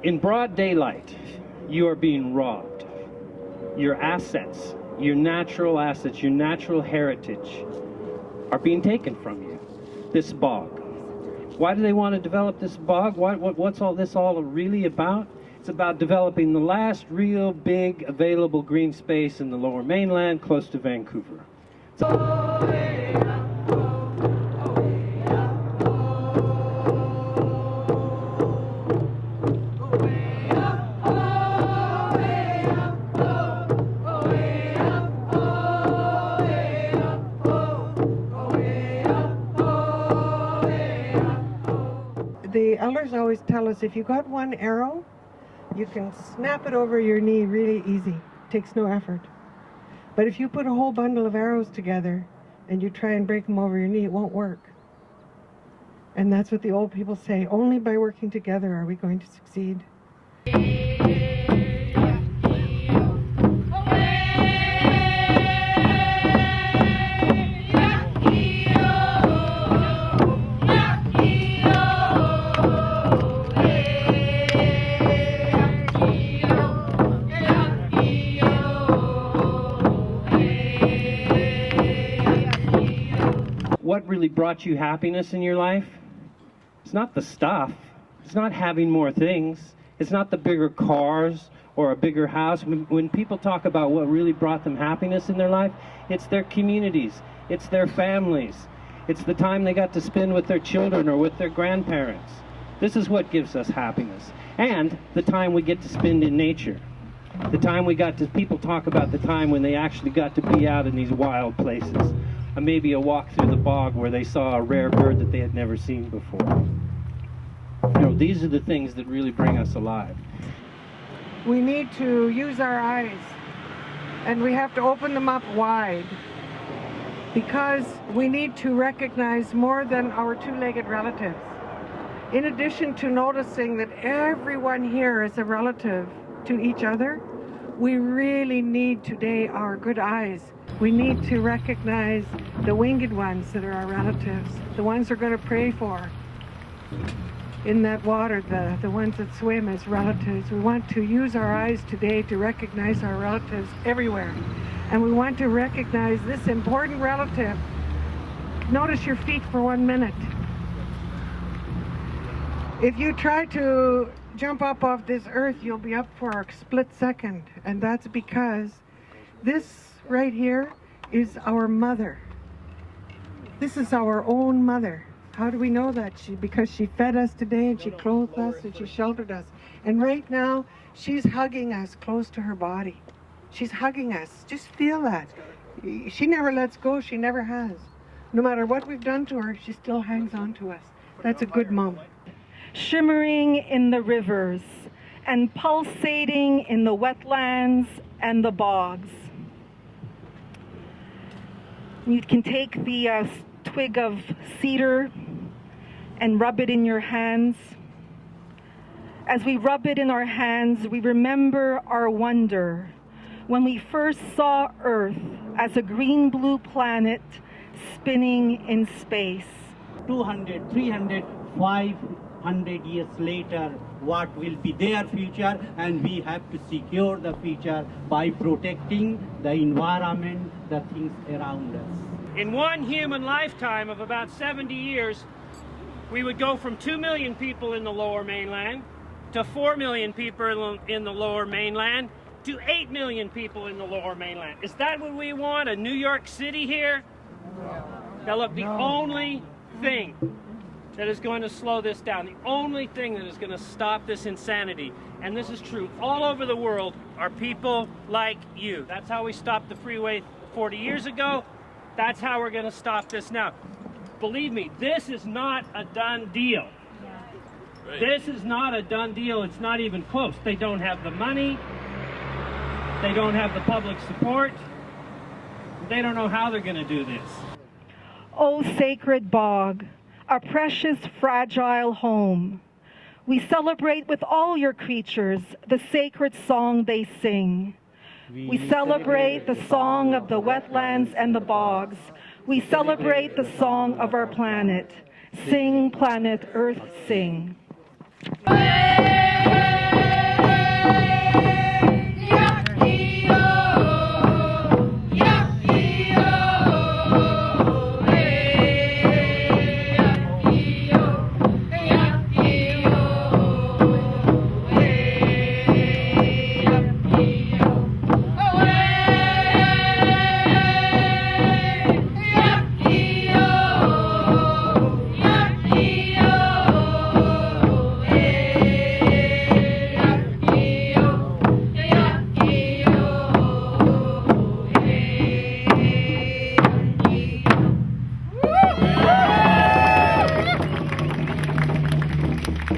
In broad daylight, you are being robbed. Your assets, your natural heritage are being taken from you. This bog. Why do they want to develop this bog? What's all this really about? It's about developing the last real big available green space in the Lower Mainland close to Vancouver. The elders always tell us if you got one arrow, you can snap it over your knee really easy. It takes no effort. But if you put a whole bundle of arrows together and you try and break them over your knee, it won't work. And that's what the old people say. Only by working together are we going to succeed. What really brought you happiness in your life? It's not the stuff. It's not having more things. It's not the bigger cars or a bigger house. When people talk about what really brought them happiness in their life, it's their communities. It's their families. It's the time they got to spend with their children or with their grandparents. This is what gives us happiness. And the time we get to spend in nature. The time people talk about the time when they actually got to be out in these wild places. Maybe a walk through the bog where they saw a rare bird that they had never seen before. You know, these are the things that really bring us alive. We need to use our eyes, and we have to open them up wide, because we need to recognize more than our two-legged relatives. In addition to noticing that everyone here is a relative to each other, we really need today our good eyes. We need to recognize the winged ones that are our relatives, the ones we're going to pray for in that water, the ones that swim as relatives. We want to use our eyes today to recognize our relatives everywhere. And we want to recognize this important relative. Notice your feet for 1 minute. If you try to jump up off this earth, you'll be up for a split second. And that's because this right here is our mother. This is our own mother. How do we know that? Because she fed us today, and she clothed us, and she sheltered us. And right now, she's hugging us close to her body. She's hugging us. Just feel that. She never lets go. She never has. No matter what we've done to her, she still hangs on to us. That's a good mom. Shimmering in the rivers and pulsating in the wetlands and the bogs. You can take the twig of cedar and rub it in your hands. As we rub it in our hands, we remember our wonder when we first saw Earth as a green-blue planet spinning in space. 200, 300, 500 years later, what will be their future, and we have to secure the future by protecting the environment, the things around us. In one human lifetime of about 70 years, we would go from 2 million people in the Lower Mainland to 4 million people in the Lower Mainland to 8 million people in the Lower Mainland. Is that what we want, a New York City here? Now look, the only thing that is going to slow this down, the only thing that is going to stop this insanity, and this is true all over the world, are people like you. That's how we stopped the freeway 40 years ago. That's how we're going to stop this now. Believe me, this is not a done deal. This is not a done deal. It's not even close. They don't have the money. They don't have the public support. They don't know how they're going to do this. Oh, sacred bog, our precious, fragile home. We celebrate with all your creatures the sacred song they sing. We celebrate the song of the wetlands and the bogs. We celebrate the song of our planet. Sing, planet Earth, sing.